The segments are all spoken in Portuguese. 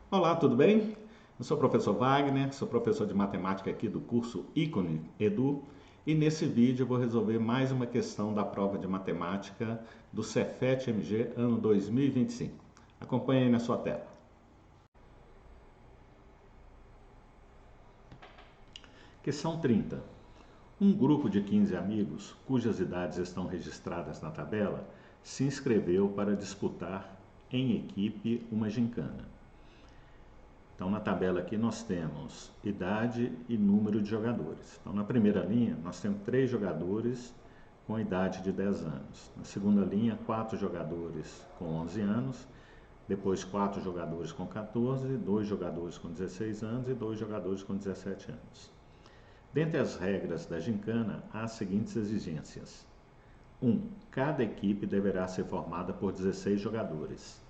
Olá, tudo bem? Eu sou o professor Wagner, sou professor de matemática aqui do curso Ícone Edu e nesse vídeo eu vou resolver mais uma questão da prova de matemática do Cefet-MG ano 2025. Acompanhe aí na sua tela. Questão 30. Um grupo de 15 amigos, cujas idades estão registradas na tabela, se inscreveu para disputar em equipe uma gincana. Então, na tabela aqui nós temos idade e número de jogadores. Então, na primeira linha, nós temos 3 jogadores com idade de 10 anos. Na segunda linha, 4 jogadores com 11 anos. Depois, 4 jogadores com 14, 2 jogadores com 16 anos e 2 jogadores com 17 anos. Dentre as regras da gincana, há as seguintes exigências. 1. Cada equipe deverá ser formada por 16 jogadores.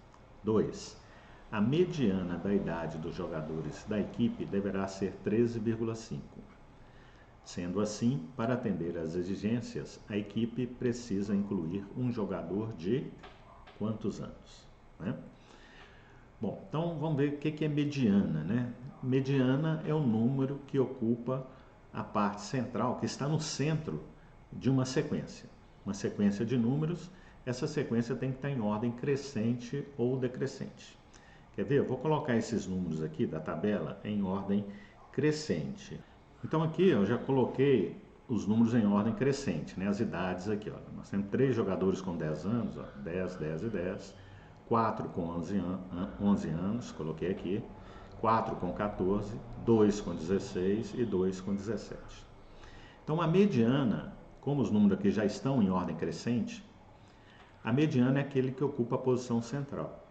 2. A mediana da idade dos jogadores da equipe deverá ser 13,5. Sendo assim, para atender às exigências, a equipe precisa incluir um jogador de quantos anos? Né? Bom, então vamos ver o que é mediana, né? Mediana é o número que ocupa a parte central, que está no centro de uma sequência. Uma sequência de números, essa sequência tem que estar em ordem crescente ou decrescente. Quer ver? Eu vou colocar esses números aqui da tabela em ordem crescente. Então aqui eu já coloquei os números em ordem crescente, né? As idades aqui, ó. Nós temos 3 jogadores com 10 anos, ó, 10, 10 e 10. 4 com 11 anos, coloquei aqui. 4 com 14, 2 com 16 e 2 com 17. Então a mediana, como os números aqui já estão em ordem crescente, a mediana é aquele que ocupa a posição central.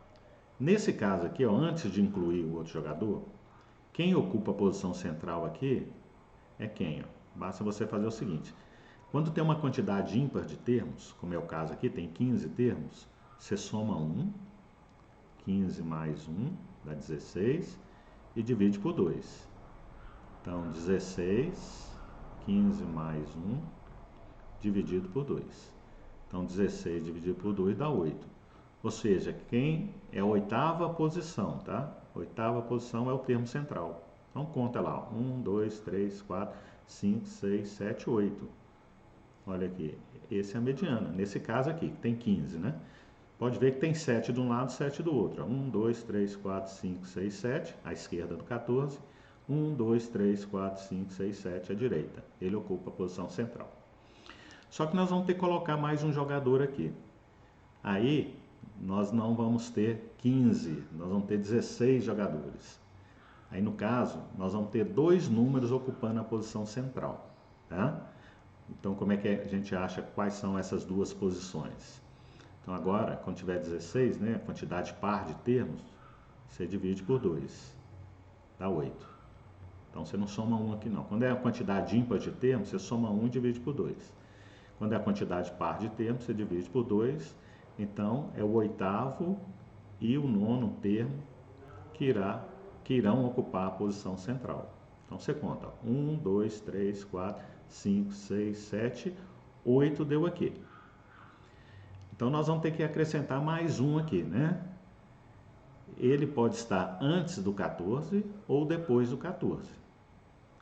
Nesse caso aqui, ó, antes de incluir o outro jogador, quem ocupa a posição central aqui é quem? Ó? Basta você fazer o seguinte: quando tem uma quantidade ímpar de termos, como é o caso aqui, tem 15 termos, você soma 1, 15 mais 1 dá 16 e divide por 2. Então, 16, 15 mais 1 dividido por 2. Então, 16 dividido por 2 dá 8. Ou seja, quem é a oitava posição, tá? Oitava posição é o termo central. Então conta lá, 1, 2, 3, 4, 5, 6, 7, 8. Olha aqui, esse é a mediana. Nesse caso aqui, tem 15, né? Pode ver que tem 7 de um lado e 7 do outro. 1, 2, 3, 4, 5, 6, 7, à esquerda do 14. 1, 2, 3, 4, 5, 6, 7 à direita. Ele ocupa a posição central. Só que nós vamos ter que colocar mais um jogador aqui. Aí nós não vamos ter 15, nós vamos ter 16 jogadores. Aí no caso, nós vamos ter 2 números ocupando a posição central. Tá? Então como é que a gente acha quais são essas duas posições? Então agora, quando tiver 16, né, a quantidade par de termos, você divide por 2, dá 8. Então você não soma 1 aqui não. Quando é a quantidade ímpar de termos, você soma 1 e divide por 2. Quando é a quantidade par de termos, você divide por 2. Então, é o oitavo e o nono termo que irão ocupar a posição central. Então, você conta 1, 2, 3, 4, 5, 6, 7, 8 deu aqui. Então, nós vamos ter que acrescentar mais um aqui, né? Ele pode estar antes do 14 ou depois do 14.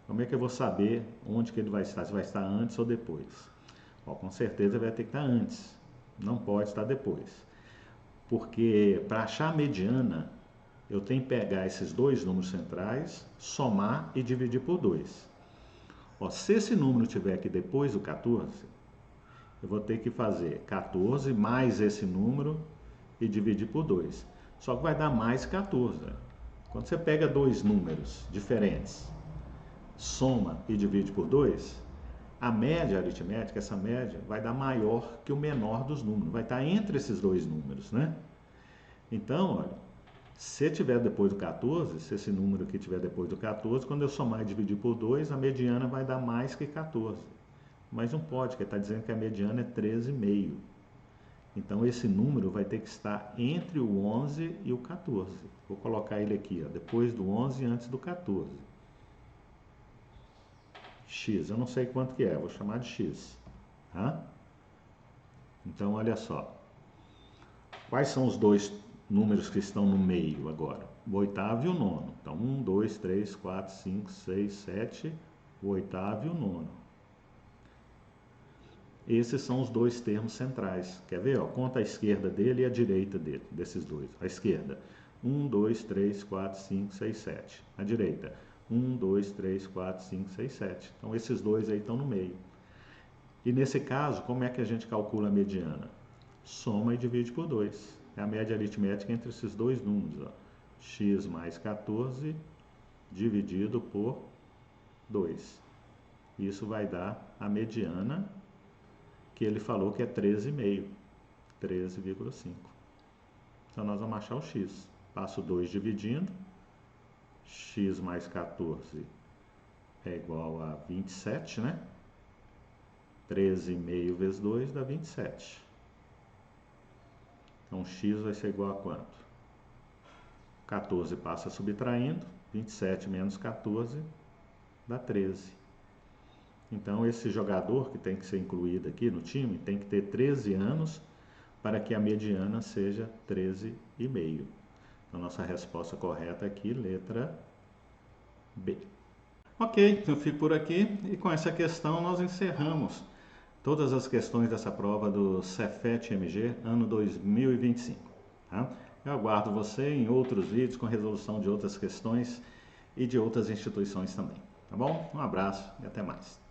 Como é que eu vou saber onde que ele vai estar? Se vai estar antes ou depois? Bom, com certeza vai ter que estar antes. Não pode estar depois. Porque para achar a mediana, eu tenho que pegar esses 2 números centrais, somar e dividir por 2. Ó, se esse número estiver aqui depois do 14, eu vou ter que fazer 14 mais esse número e dividir por 2. Só que vai dar mais 14. Quando você pega 2 números diferentes, soma e divide por 2, a média aritmética, essa média, vai dar maior que o menor dos números. Vai estar entre esses 2 números, né? Então, olha, se tiver depois do 14, se esse número aqui tiver depois do 14, quando eu somar e dividir por 2, a mediana vai dar mais que 14. Mas não pode, porque está dizendo que a mediana é 13,5. Então, esse número vai ter que estar entre o 11 e o 14. Vou colocar ele aqui, ó, depois do 11 e antes do 14. X, eu não sei quanto que é, vou chamar de X. Tá? Então, olha só. Quais são os 2 números que estão no meio agora, o oitavo e o nono. Então, 1, 2, 3, 4, 5, 6, 7, o oitavo e o nono. Esses são os dois termos centrais. Quer ver? Ó, conta a esquerda dele e a direita dele, desses dois. A esquerda, 1, 2, 3, 4, 5, 6, 7. A direita, 1, 2, 3, 4, 5, 6, 7. Então, esses dois aí estão no meio. E nesse caso, como é que a gente calcula a mediana? Soma e divide por 2. É a média aritmética entre esses dois números. Ó. X mais 14 dividido por 2. Isso vai dar a mediana que ele falou que é 13,5. 13,5. Então, nós vamos achar o x. Passo 2 dividindo. X mais 14 é igual a 27, né? 13,5 vezes 2 dá 27. Então, x vai ser igual a quanto? 14 passa subtraindo. 27 menos 14 dá 13. Então, esse jogador que tem que ser incluído aqui no time tem que ter 13 anos para que a mediana seja 13,5. Então, nossa resposta correta aqui, letra B. Ok, eu fico por aqui e com essa questão nós encerramos todas as questões dessa prova do Cefet-MG ano 2025. Tá? Eu aguardo você em outros vídeos com resolução de outras questões e de outras instituições também. Tá bom? Um abraço e até mais.